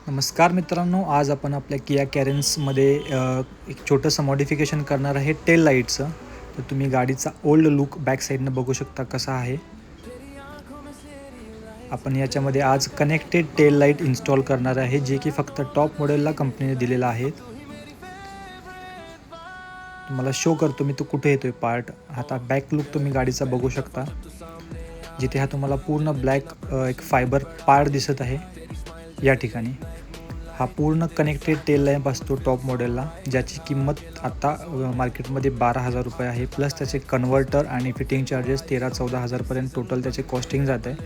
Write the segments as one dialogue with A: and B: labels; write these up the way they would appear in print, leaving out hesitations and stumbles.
A: नमस्कार मित्रांनो, आज आपण आपल्या किया कॅरेन्समध्ये एक छोटंसं मॉडिफिकेशन करणार आहे टेल लाईटचं. तर तुम्ही गाडीचा ओल्ड लुक बॅक साईडनं बघू शकता कसा आहे. आपण याच्यामध्ये आज कनेक्टेड टेल लाईट इन्स्टॉल करणार आहे, जे की फक्त टॉप मॉडेलला कंपनीने दिलेला आहे. तुम्हाला शो करतो मी तो कुठे येतोय पार्ट. आता बॅक लुक तुम्ही गाडीचा बघू शकता, जिथे हा तुम्हाला पूर्ण ब्लॅक एक फायबर पार्ट दिसत आहे. या ठिकाणी हा पूर्ण कनेक्टेड टेल लॅम्प असतो टॉप मॉडेलला, ज्याची किंमत आता मार्केटमध्ये 12,000 रुपये आहे. प्लस त्याचे कन्व्हर्टर आणि फिटिंग चार्जेस 13-14 हजारपर्यंत टोटल त्याचे कॉस्टिंग जात आहे.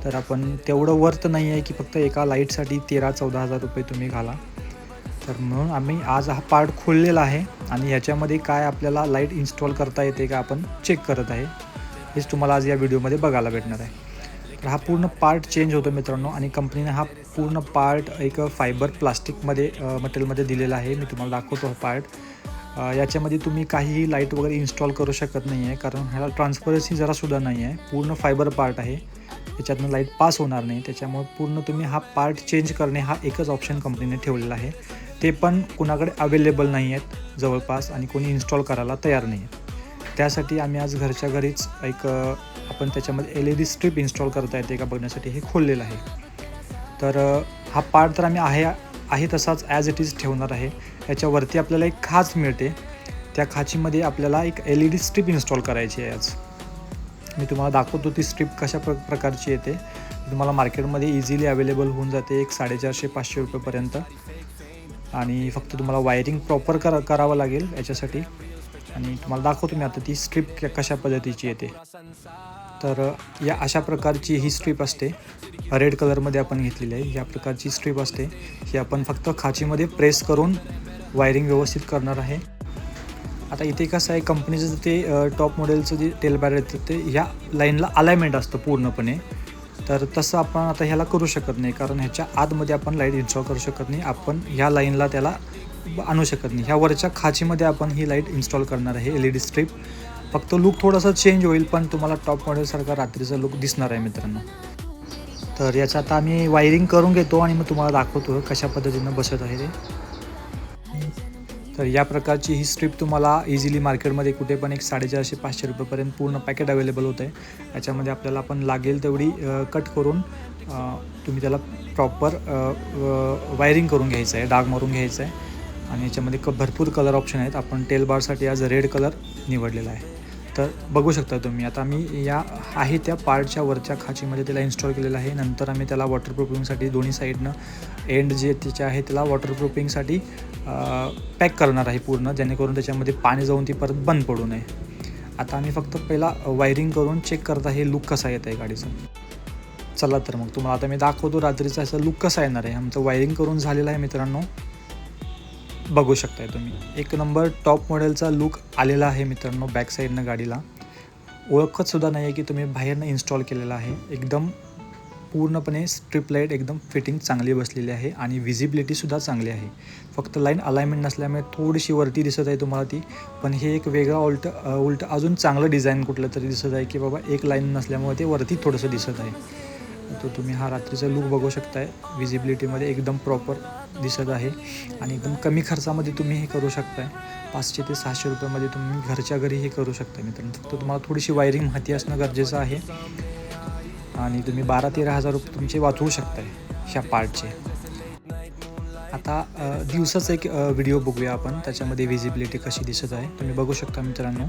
A: तर आपण तेवढं वर्थ नाही आहे की फक्त एका लाईटसाठी 13-14 हजार रुपये तुम्ही घाला. तर म्हणून आम्ही आज हा पार्ट खोललेला आहे आणि ह्याच्यामध्ये काय आपल्याला लाईट इन्स्टॉल करता येते का आपण चेक करत आहे. हेच तुम्हाला आज या व्हिडिओमध्ये बघायला भेटणार आहे. तर हा पूर्ण पार्ट चेंज होतो मित्रांनो, आणि कंपनीने हा पूर्ण पार्ट एक फायबर प्लास्टिकमध्ये मटेरियलमध्ये दिलेला आहे. मी तुम्हाला दाखवतो हा पार्ट. याच्यामध्ये तुम्ही काहीही लाईट वगैरे इन्स्टॉल करू शकत नाही आहे, कारण ह्याला ट्रान्सपरन्सी जरासुद्धा नाही आहे. पूर्ण फायबर पार्ट आहे, याच्यातनं लाईट पास होणार नाही. त्याच्यामुळे पूर्ण तुम्ही हा पार्ट चेंज करणे हा एकच ऑप्शन कंपनीने ठेवलेला आहे. ते पण कुणाकडे अवेलेबल नाही आहेत जवळपास, आणि कोणी इन्स्टॉल करायला तयार नाही आहे. त्यासाठी आम्ही आज घरच्या घरीच एक आपण त्याच्यामध्ये LED स्ट्रीप इन्स्टॉल करता येते का बघण्यासाठी हे खोललेलं आहे. तर हा पार्ट तर आम्ही आहे तसाच ॲज इट इज ठेवणार आहे. याच्यावरती आपल्याला एक खाच मिळते, त्या खाचीमध्ये आपल्याला एक LED स्ट्रीप इन्स्टॉल करायची आहे. आज मी तुम्हाला दाखवतो ती स्ट्रीप कशा प्रकारची येते. तुम्हाला मार्केटमध्ये इझिली अवेलेबल होऊन जाते, एक 450-500 रुपयेपर्यंत. आणि फक्त तुम्हाला वायरिंग प्रॉपर करावं लागेल याच्यासाठी. आणि तुम्हाला दाखवतो मी आता ती स्ट्रीप कशा पद्धतीची येते. तर या अशा प्रकारची ही स्ट्रीप असते, रेड कलरमध्ये आपण घेतलेली आहे. या प्रकारची स्ट्रीप असते, ही आपण फक्त खाचीमध्ये प्रेस करून वायरिंग व्यवस्थित करणार आहे. आता इथे कसं आहे, कंपनीचं ते टॉप मॉडेलचं जे टेल बॅर येतं ते ह्या लाईनला अलाइनमेंट असतं पूर्णपणे. तर तसं आपण आता ह्याला करू शकत नाही, कारण ह्याच्या आतमध्ये आपण लाईट इन्स्टॉल करू शकत नाही. आपण ह्या लाईनला त्याला आणू शकत नाही. ह्या वरच्या खाचीमध्ये आपण ही लाईट इन्स्टॉल करणार आहे LED स्ट्रीप. फक्त लुक थोडंसं चेंज होईल, पण तुम्हाला टॉप मॉडेलसारखा रात्रीचा लुक दिसणार आहे मित्रांनो. तर याचं आता आम्ही वायरिंग करून घेतो आणि मग तुम्हाला दाखवतो कशा पद्धतीनं बसत आहे ते. तर या प्रकारची ही स्ट्रीप तुम्हाला इझिली मार्केटमध्ये कुठे पण एक 450-500 रुपयेपर्यंत पूर्ण पॅकेट अवेलेबल होतं आहे. याच्यामध्ये आपल्याला आपण लागेल तेवढी कट करून तुम्ही त्याला प्रॉपर वायरिंग करून घ्यायचं आहे, डाग मारून घ्यायचं आहे. आणि याच्यामध्ये भरपूर कलर ऑप्शन आहेत. आपण टेल बारसाठी आज रेड कलर निवडलेला आहे. तर बघू शकता तुम्ही. आता मी या आहे त्या पार्टच्या वरच्या खाचीमध्ये त्याला इन्स्टॉल केलेलं आहे. नंतर आम्ही त्याला वॉटरप्रूफिंगसाठी दोन्ही साईडनं एंड जे त्याचे आहे त्याला वॉटरप्रूफिंगसाठी पॅक करणार आहे पूर्ण, जेणेकरून त्याच्यामध्ये पाणी जाऊन ती परत बंद पडू नये. आता आम्ही फक्त पहिला वायरिंग करून चेक करत आहे लुक कसा येत आहे गाडीचा. चला तर मग तुम्हाला आता मी दाखवतो रात्रीचा असं लुक कसा येणार आहे. आमचं वायरिंग करून झालेलं आहे मित्रांनो, बघू शकताय तुम्ही. एक नंबर टॉप मॉडेलचा लुक आलेला आहे मित्रांनो. बॅक साईडनं गाडीला ओळखतसुद्धा नाही आहे की तुम्ही बाहेरनं इन्स्टॉल केलेला आहे. एकदम पूर्णपणे स्ट्रीप लाईट एकदम फिटिंग चांगली बसलेली आहे आणि व्हिजिबिलिटीसुद्धा चांगली आहे. फक्त लाईन अलाइनमेंट नसल्यामुळे थोडीशी वरती दिसत आहे तुम्हाला ती, पण हे एक वेगळा उलट अजून चांगलं डिझाईन कुठलं तरी दिसत आहे की बाबा एक लाईन नसल्यामुळे ते वरती थोडंसं दिसत आहे. तर तुम्ही हा रात्रीचा लुक बघू शकताय. व्हिजिबिलिटीमध्ये एकदम प्रॉपर दिसत आहे आणि एकदम कमी खर्चामध्ये तुम्ही हे करू शकताय. 500 ते 600 रुपयामध्ये तुम्ही घरच्या घरी हे करू शकता मित्रांनो. फक्त तुम्हाला थोडीशी वायरिंग माहिती असणं गरजेचं आहे आणि तुम्ही 12-13 हजार रुपये तुमचे वाचवू शकताय ह्या पार्टचे. आता दिवसाचा एक व्हिडिओ बघूया आपण, त्याच्यामध्ये व्हिजिबिलिटी कशी दिसत आहे तुम्ही बघू शकता मित्रांनो.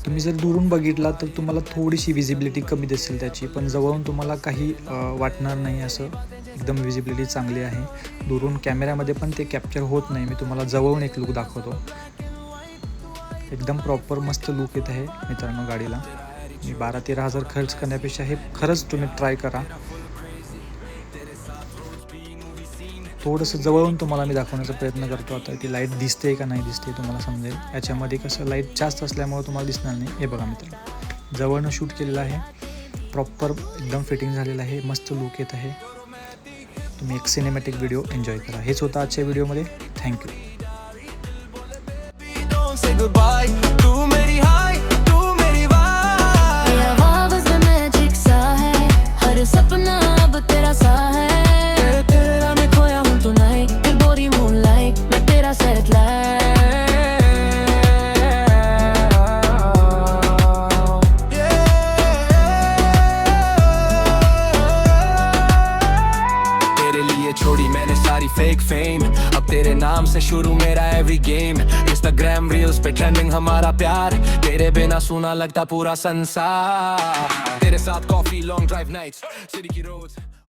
A: तुम्ही जर दुरून बघितला तर तुम्हाला थोडीशी व्हिजिबिलिटी कमी दिसेल त्याची, पण जवळून तुम्हाला काही वाटणार नाही. असं एकदम व्हिजिबिलिटी चांगली आहे. दुरून कॅमेऱ्यामध्ये पण ते कॅप्चर होत नाही. मी तुम्हाला जवळून एक लुक दाखवतो. एकदम प्रॉपर मस्त लुक येत आहे मित्रांनो गाडीला. 12-13 हजार खर्च करण्यापेक्षा हे खरंच तुम्ही ट्राय करा. थोडंसं जवळून तुम्हाला मी दाखवण्याचा प्रयत्न करतो. आता ती लाईट दिसते का नाही दिसते तुम्हाला समजेल. याच्यामध्ये कसं लाईट जास्त असल्यामुळे तुम्हाला दिसणार नाही. हे बघा मित्रांनो, जवळनं शूट केलेलं आहे, प्रॉपर एकदम फिटिंग झालेलं आहे, मस्त लुक येत आहे. तुम्ही एक सिनेमॅटिक व्हिडिओ एन्जॉय करा. हेच होतं आजच्या व्हिडिओमध्ये. थँक्यू.
B: सपना अब तेरा सा है, तेरा सारी फेक फेम, अब तेरे नाम से शुरू मेरा एवरी गेम। इंस्टाग्राम रील्स पे ट्रेंडिंग हमारा प्यार, तेरे बिना सुना लगता पूरा संसार। तेरे साथ coffee long drive nights, city की रोड्स।